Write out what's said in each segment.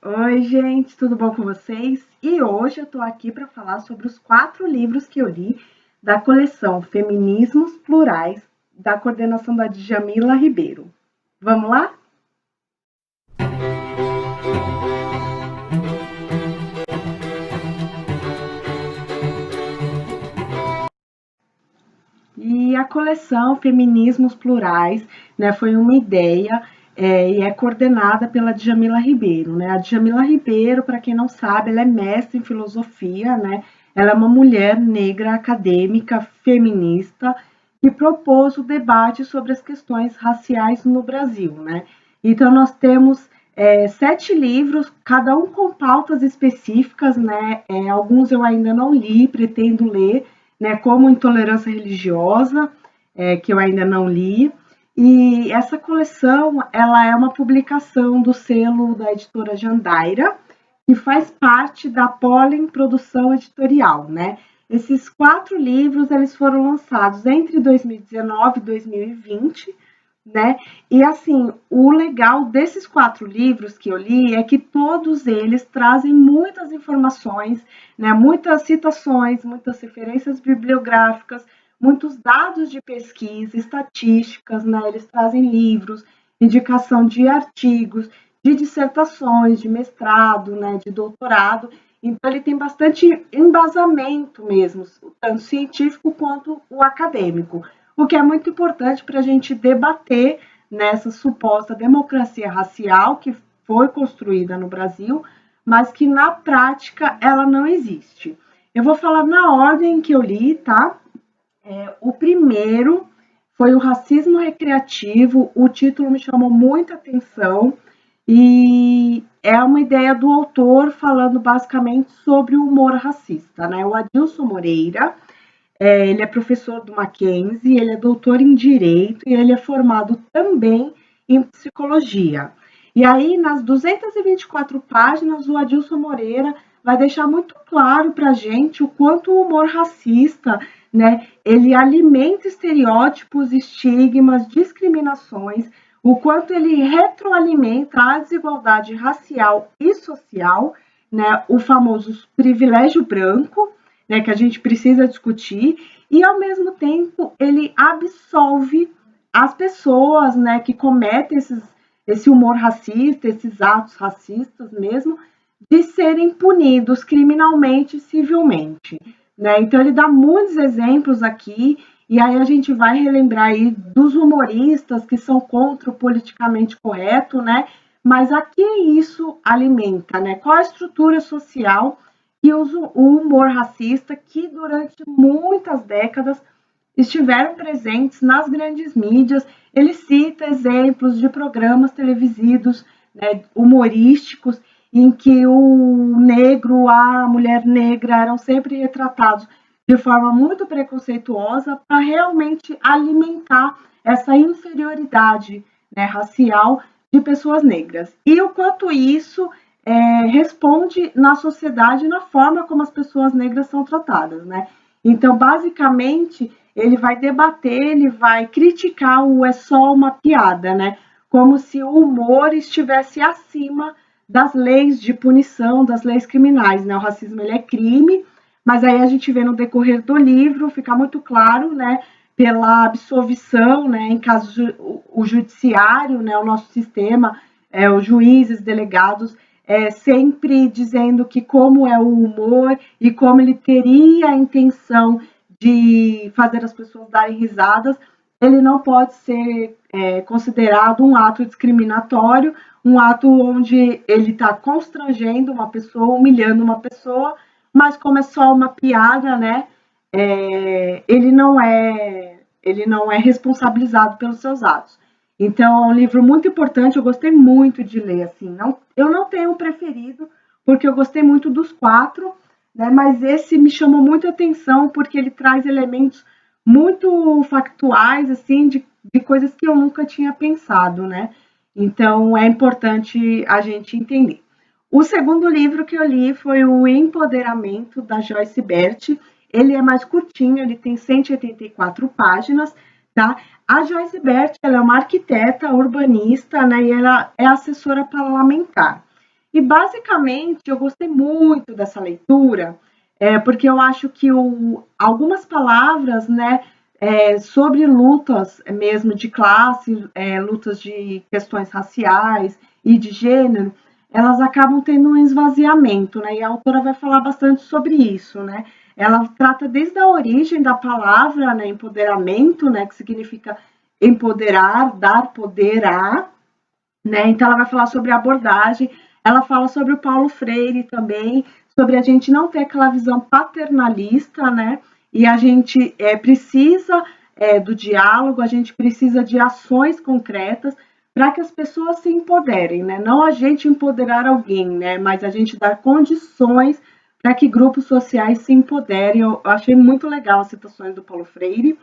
Oi, gente, tudo bom com vocês? E hoje eu tô aqui para falar sobre os 4 livros que eu li da coleção Feminismos Plurais, da coordenação da Djamila Ribeiro. Vamos lá? E a coleção Feminismos Plurais, né, foi uma ideia e é coordenada pela Djamila Ribeiro, né? A Djamila Ribeiro, para quem não sabe, ela é mestre em filosofia, né? Ela é uma mulher negra acadêmica, feminista, que propôs o debate sobre as questões raciais no Brasil, né? Então nós temos 7 livros, cada um com pautas específicas, né? Alguns eu ainda não li, pretendo ler, né, como Intolerância Religiosa, que eu ainda não li. E essa coleção, ela é uma publicação do selo da editora Jandaira, que faz parte da Pollen Produção Editorial, né? Esses 4 livros, eles foram lançados entre 2019 e 2020, né? E assim, o legal desses 4 livros que eu li é que todos eles trazem muitas informações, né? Muitas citações, muitas referências bibliográficas, muitos dados de pesquisa, estatísticas, né? Eles trazem livros, indicação de artigos, de dissertações, de mestrado, né? De doutorado. Então, ele tem bastante embasamento mesmo, tanto científico quanto o acadêmico, o que é muito importante para a gente debater nessa suposta democracia racial que foi construída no Brasil, mas que na prática ela não existe. Eu vou falar na ordem que eu li, tá? O primeiro foi o Racismo Recreativo, o título me chamou muita atenção e é uma ideia do autor falando basicamente sobre o humor racista, né? O Adilson Moreira, ele é professor do Mackenzie, ele é doutor em Direito e ele é formado também em Psicologia. E aí, nas 224 páginas, o Adilson Moreira vai deixar muito claro para a gente o quanto o humor racista, né, ele alimenta estereótipos, estigmas, discriminações, o quanto ele retroalimenta a desigualdade racial e social, né, o famoso privilégio branco, né, que a gente precisa discutir, e ao mesmo tempo ele absolve as pessoas, né, que cometem esse humor racista, esses atos racistas mesmo, de serem punidos criminalmente e civilmente, né? Então ele dá muitos exemplos aqui e aí a gente vai relembrar aí dos humoristas que são contra o politicamente correto, né? Mas a que isso alimenta, né? Qual a estrutura social que usa o humor racista que durante muitas décadas estiveram presentes nas grandes mídias. Ele cita exemplos de programas televisivos, né, humorísticos, em que o negro, a mulher negra eram sempre retratados de forma muito preconceituosa para realmente alimentar essa inferioridade, né, racial de pessoas negras. E o quanto isso responde na sociedade na forma como as pessoas negras são tratadas, né? Então, basicamente, ele vai debater, ele vai criticar o é só uma piada, né? Como se o humor estivesse acima das leis de punição, das leis criminais, né? O racismo ele é crime, mas aí a gente vê no decorrer do livro, fica muito claro, né? Pela absolvição, né? Em casos o judiciário, né? O nosso sistema, os juízes, delegados, sempre dizendo que como é o humor e como ele teria a intenção de fazer as pessoas darem risadas, ele não pode ser considerado um ato discriminatório, um ato onde ele está constrangendo uma pessoa, humilhando uma pessoa, mas como é só uma piada, né? Ele não é responsabilizado pelos seus atos. Então, é um livro muito importante, eu gostei muito de ler, assim, não, eu não tenho um preferido, porque eu gostei muito dos 4, né, mas esse me chamou muita atenção, porque ele traz elementos muito factuais, assim, de coisas que eu nunca tinha pensado, né, então é importante a gente entender. O segundo livro que eu li foi o Empoderamento, da Joyce Bert. Ele é mais curtinho, ele tem 184 páginas, tá? A Joyce Bert, ela é uma arquiteta urbanista, né? E ela é assessora parlamentar. E basicamente eu gostei muito dessa leitura, porque eu acho que algumas palavras, né, sobre lutas mesmo de classe, lutas de questões raciais e de gênero, elas acabam tendo um esvaziamento, né? E a autora vai falar bastante sobre isso, né? Ela trata desde a origem da palavra, né, empoderamento, né, que significa empoderar, dar poder a, né? Então ela vai falar sobre a abordagem, ela fala sobre o Paulo Freire também, sobre a gente não ter aquela visão paternalista, né? E a gente precisa do diálogo, a gente precisa de ações concretas para que as pessoas se empoderem, né? Não a gente empoderar alguém, né? Mas a gente dar condições para que grupos sociais se empoderem. Eu achei muito legal as citações do Paulo Freire,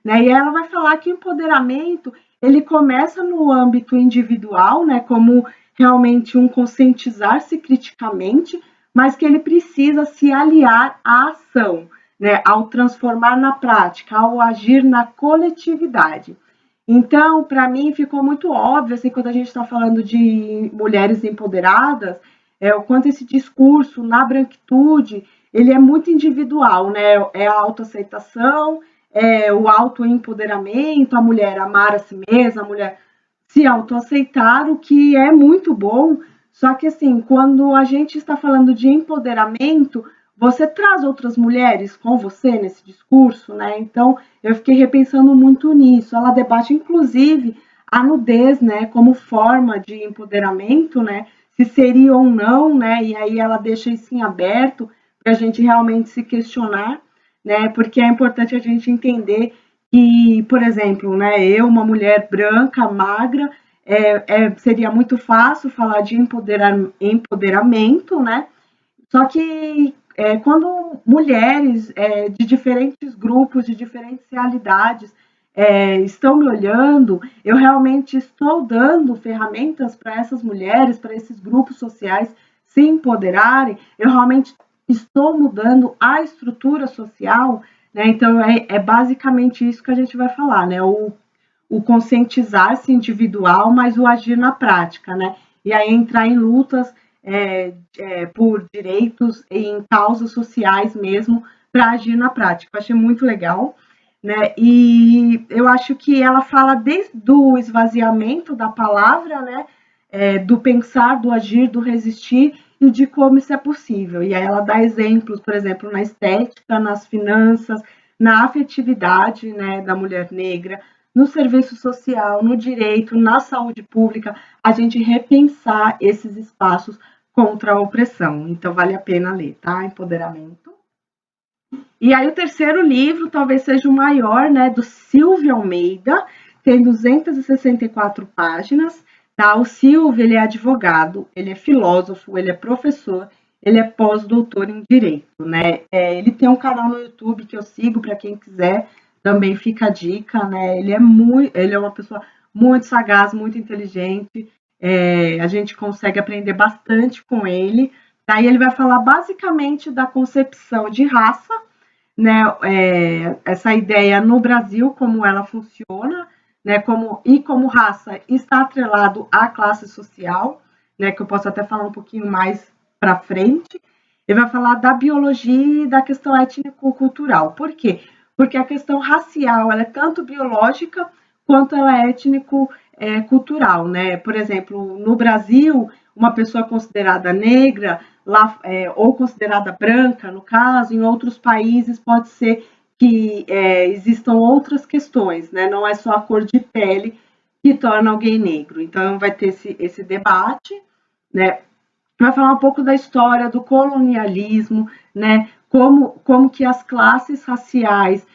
né? E ela vai falar que o empoderamento ele começa no âmbito individual, né? Como realmente um conscientizar-se criticamente, mas que ele precisa se aliar à ação, né? Ao transformar na prática, ao agir na coletividade. Então, para mim, ficou muito óbvio, assim, quando a gente está falando de mulheres empoderadas, o quanto esse discurso na branquitude, ele é muito individual, né? É a autoaceitação, o autoempoderamento, a mulher amar a si mesma, a mulher se autoaceitar, o que é muito bom. Só que, assim, quando a gente está falando de empoderamento, você traz outras mulheres com você nesse discurso, né? Então, eu fiquei repensando muito nisso. Ela debate, inclusive, a nudez, né, como forma de empoderamento, né? Se seria ou não, né? E aí ela deixa isso em aberto para a gente realmente se questionar, né? Porque é importante a gente entender que, por exemplo, né, eu, uma mulher branca, magra, seria muito fácil falar de empoderamento, né? Só que quando mulheres de diferentes grupos, de diferentes realidades, estão me olhando, eu realmente estou dando ferramentas para essas mulheres, para esses grupos sociais se empoderarem, eu realmente estou mudando a estrutura social, né? Então é basicamente isso que a gente vai falar, né? O conscientizar-se individual, mas o agir na prática, né? E aí entrar em lutas por direitos em causas sociais mesmo para agir na prática. Eu achei muito legal, né? E eu acho que ela fala desde o esvaziamento da palavra, né? Do pensar, do agir, do resistir e de como isso é possível. E aí ela dá exemplos, por exemplo, na estética, nas finanças, na afetividade, né, da mulher negra, no serviço social, no direito, na saúde pública, a gente repensar esses espaços contra a opressão. Então, vale a pena ler, tá? Empoderamento. E aí, o terceiro livro talvez seja o maior, né, do Silvio Almeida, tem 264 páginas, tá? O Silvio, ele é advogado, ele é filósofo, ele é professor, ele é pós-doutor em Direito, né? Ele tem um canal no YouTube que eu sigo, para quem quiser, também fica a dica, né? Ele é uma pessoa muito sagaz, muito inteligente, a gente consegue aprender bastante com ele. Daí ele vai falar basicamente da concepção de raça, né, essa ideia no Brasil, como ela funciona, né, como raça está atrelado à classe social, né, que eu posso até falar um pouquinho mais para frente. Ele vai falar da biologia e da questão étnico-cultural. Por quê? Porque a questão racial ela é tanto biológica quanto ela é étnico-cultural, né? Por exemplo, no Brasil, uma pessoa considerada negra lá, ou considerada branca, no caso, em outros países pode ser que existam outras questões, né? Não é só a cor de pele que torna alguém negro. Então, vai ter esse debate, né? Vai falar um pouco da história do colonialismo, né? Como que as classes raciais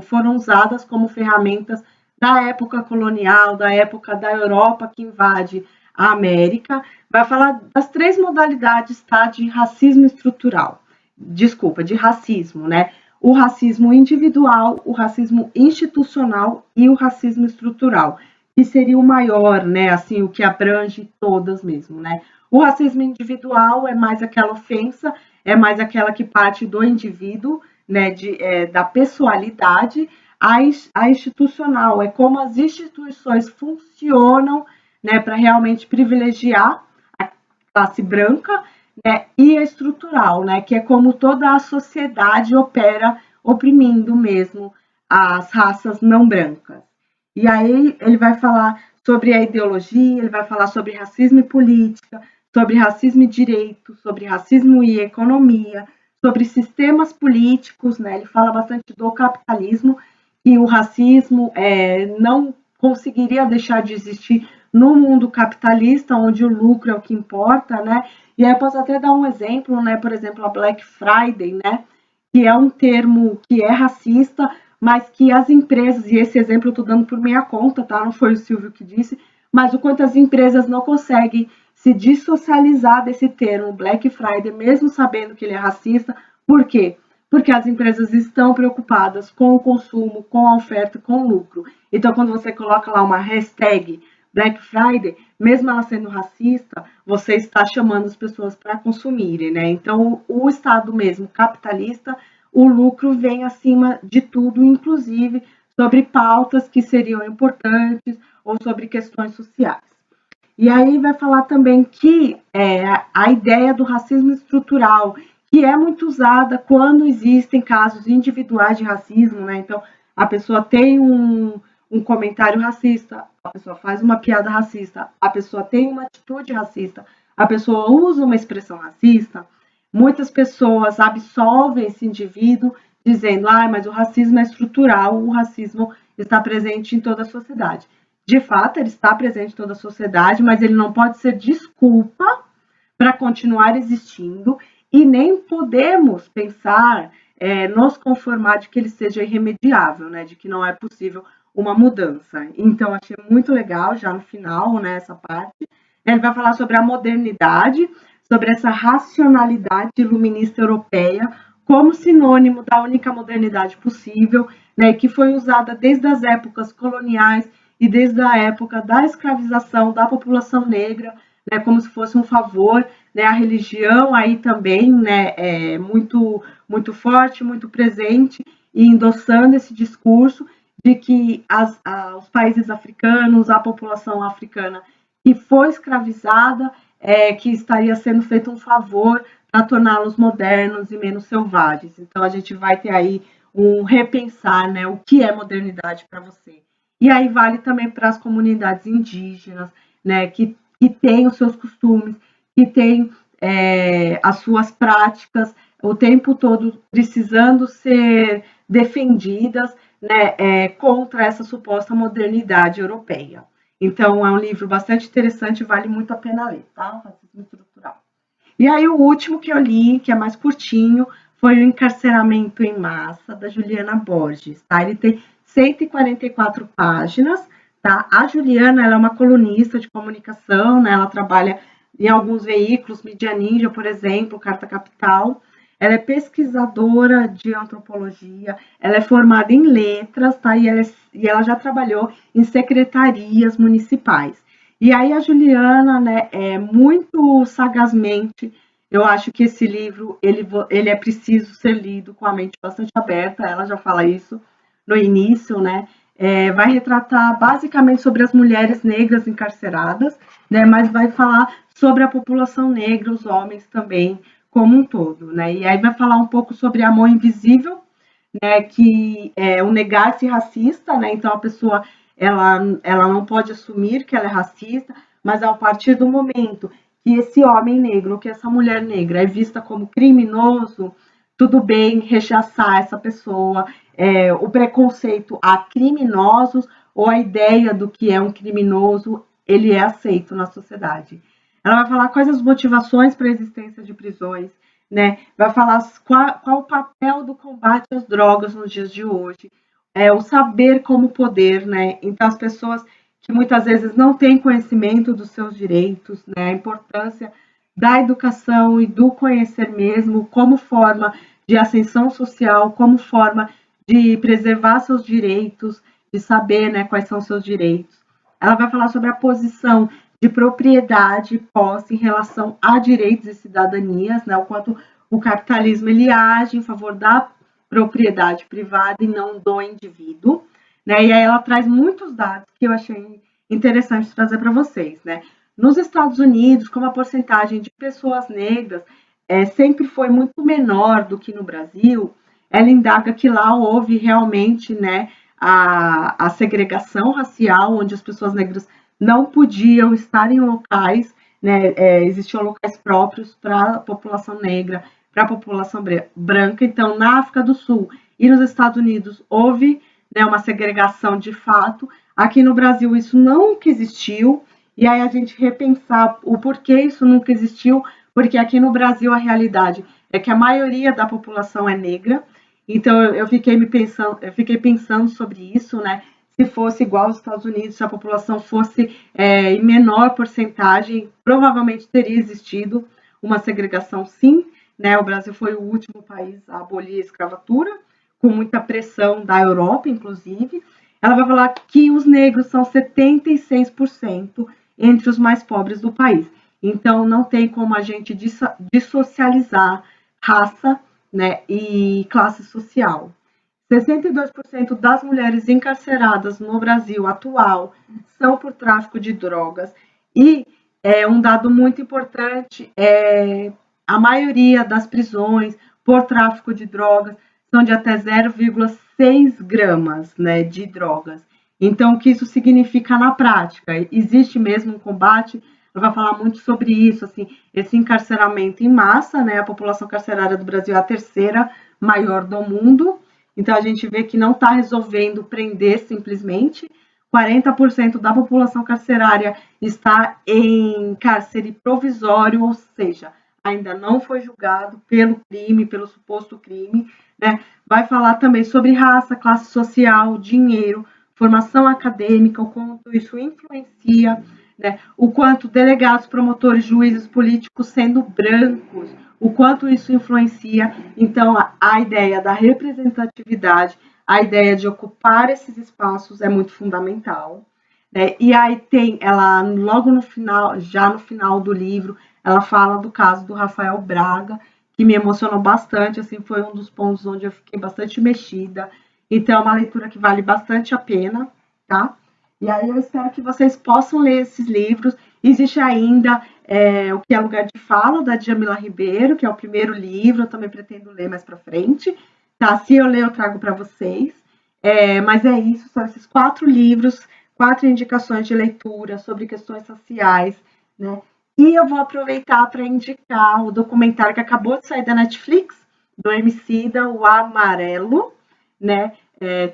foram usadas como ferramentas da época colonial, da época da Europa que invade a América. Vai falar das três modalidades, tá, de racismo estrutural. Desculpa, de racismo, né? O racismo individual, o racismo institucional e o racismo estrutural, que seria o maior, né? Assim, o que abrange todas mesmo, né? O racismo individual é mais aquela ofensa, é mais aquela que parte do indivíduo, né? Da pessoalidade. A institucional é como as instituições funcionam, né, para realmente privilegiar a classe branca, né, e a estrutural, né, que é como toda a sociedade opera oprimindo mesmo as raças não brancas. E aí ele vai falar sobre a ideologia, ele vai falar sobre racismo e política, sobre racismo e direito, sobre racismo e economia, sobre sistemas políticos, né? Ele fala bastante do capitalismo e o racismo não conseguiria deixar de existir no mundo capitalista, onde o lucro é o que importa, né? E aí eu posso até dar um exemplo, né? Por exemplo, a Black Friday, né? Que é um termo que é racista, mas que as empresas, e esse exemplo eu estou dando por minha conta, tá? Não foi o Silvio que disse, mas o quanto as empresas não conseguem se dissocializar desse termo Black Friday, mesmo sabendo que ele é racista. Por quê? Porque as empresas estão preocupadas com o consumo, com a oferta, com o lucro. Então, quando você coloca lá uma hashtag Black Friday, mesmo ela sendo racista, você está chamando as pessoas para consumirem, né? Então, o Estado mesmo capitalista, o lucro vem acima de tudo, inclusive sobre pautas que seriam importantes ou sobre questões sociais. E aí vai falar também que a ideia do racismo estrutural, que é muito usada quando existem casos individuais de racismo, né? Então, a pessoa tem um comentário racista, a pessoa faz uma piada racista, a pessoa tem uma atitude racista, a pessoa usa uma expressão racista, muitas pessoas absolvem esse indivíduo dizendo, mas o racismo é estrutural, o racismo está presente em toda a sociedade. De fato, ele está presente em toda a sociedade, mas ele não pode ser desculpa para continuar existindo e nem podemos pensar, nos conformar de que ele seja irremediável, né, de que não é possível uma mudança. Então, achei muito legal, já no final, né, essa parte. Ele vai falar sobre a modernidade, sobre essa racionalidade iluminista europeia como sinônimo da única modernidade possível, né, que foi usada desde as épocas coloniais e desde a época da escravização da população negra, né, como se fosse um favor, né, a religião aí também, né, é muito forte, muito presente, e endossando esse discurso de que os países africanos, a população africana que foi escravizada, que estaria sendo feito um favor para torná-los modernos e menos selvagens. Então a gente vai ter aí um repensar, né, o que é modernidade para você. E aí vale também para as comunidades indígenas, né, que têm os seus costumes, que têm as suas práticas, o tempo todo precisando ser defendidas, né, contra essa suposta modernidade europeia. Então, é um livro bastante interessante, vale muito a pena ler, tá? Racismo estrutural. E aí, o último que eu li, que é mais curtinho, foi O Encarceramento em Massa, da Juliana Borges, tá? Ele tem 144 páginas, tá? A Juliana, ela é uma colunista de comunicação, né? Ela trabalha em alguns veículos, Mídia Ninja, por exemplo, Carta Capital. Ela é pesquisadora de antropologia, ela é formada em letras, tá? E ela já trabalhou em secretarias municipais. E aí a Juliana, né, muito sagazmente, eu acho que esse livro ele é preciso ser lido com a mente bastante aberta. Ela já fala isso no início, né? Vai retratar basicamente sobre as mulheres negras encarceradas, né? Mas vai falar sobre a população negra, os homens também, como um todo, né? E aí vai falar um pouco sobre amor invisível, né? Que é o negar-se racista, né? Então a pessoa ela não pode assumir que ela é racista, mas a partir do momento que esse homem negro, que essa mulher negra é vista como criminoso, tudo bem rechaçar essa pessoa, o preconceito a criminosos ou a ideia do que é um criminoso, ele é aceito na sociedade. Ela vai falar quais as motivações para a existência de prisões, né? Vai falar qual o papel do combate às drogas nos dias de hoje, o saber como poder, né? Então, as pessoas que muitas vezes não têm conhecimento dos seus direitos, né? A importância da educação e do conhecer mesmo como forma de ascensão social, como forma de preservar seus direitos, de saber, né, quais são seus direitos. Ela vai falar sobre a posição de propriedade e posse em relação a direitos e cidadanias, né, o quanto o capitalismo ele age em favor da propriedade privada e não do indivíduo, né? E aí ela traz muitos dados que eu achei interessante trazer para vocês, né? Nos Estados Unidos, como a porcentagem de pessoas negras sempre foi muito menor do que no Brasil, ela indaga que lá houve realmente, né, a segregação racial, onde as pessoas negras não podiam estar em locais, né, existiam locais próprios para a população negra, para a população branca. Então, na África do Sul e nos Estados Unidos houve, né, uma segregação de fato. Aqui no Brasil isso nunca existiu, e aí a gente repensar o porquê isso nunca existiu, porque aqui no Brasil a realidade é que a maioria da população é negra. Então eu fiquei pensando sobre isso, né? Se fosse igual aos Estados Unidos, se a população fosse em menor porcentagem, provavelmente teria existido uma segregação, sim, né? O Brasil foi o último país a abolir a escravatura, com muita pressão da Europa, inclusive. Ela vai falar que os negros são 76% entre os mais pobres do país. Então, não tem como a gente dissocializar raça, né, e classe social. 62% das mulheres encarceradas no Brasil atual são por tráfico de drogas. E um dado muito importante é a maioria das prisões por tráfico de drogas são de até 0,6 gramas, né, de drogas. Então, o que isso significa na prática? Existe mesmo um combate, ela vai falar muito sobre isso, assim, esse encarceramento em massa, né? A população carcerária do Brasil é a terceira maior do mundo, então a gente vê que não está resolvendo prender simplesmente. 40% da população carcerária está em cárcere provisório, ou seja, ainda não foi julgado pelo crime, pelo suposto crime, né? Vai falar também sobre raça, classe social, dinheiro, formação acadêmica, o quanto isso influencia, né? O quanto delegados, promotores, juízes políticos sendo brancos, o quanto isso influencia. Então, a ideia da representatividade, a ideia de ocupar esses espaços é muito fundamental. Né? E aí tem, ela logo no final, já no final do livro, ela fala do caso do Rafael Braga, que me emocionou bastante, assim, foi um dos pontos onde eu fiquei bastante mexida. Então, é uma leitura que vale bastante a pena, tá? E aí eu espero que vocês possam ler esses livros. Existe ainda O que é Lugar de Fala, da Djamila Ribeiro, que é o primeiro livro, eu também pretendo ler mais para frente. Tá? Se eu ler, eu trago para vocês. Mas é isso, são esses 4 livros, 4 indicações de leitura sobre questões sociais, né? E eu vou aproveitar para indicar o documentário que acabou de sair da Netflix, do Emicida, O Amarelo, né?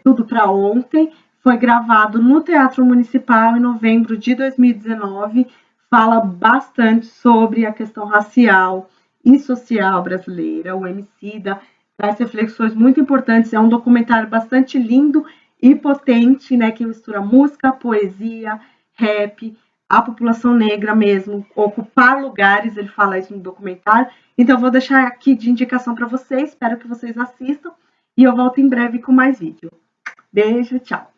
Tudo para Ontem. Foi gravado no Teatro Municipal em novembro de 2019. Fala bastante sobre a questão racial e social brasileira. O Emicida traz reflexões muito importantes. É um documentário bastante lindo e potente, né? Que mistura música, poesia, rap, a população negra mesmo, ocupar lugares, ele fala isso no documentário. Então, eu vou deixar aqui de indicação para vocês, espero que vocês assistam, e eu volto em breve com mais vídeo. Beijo, tchau!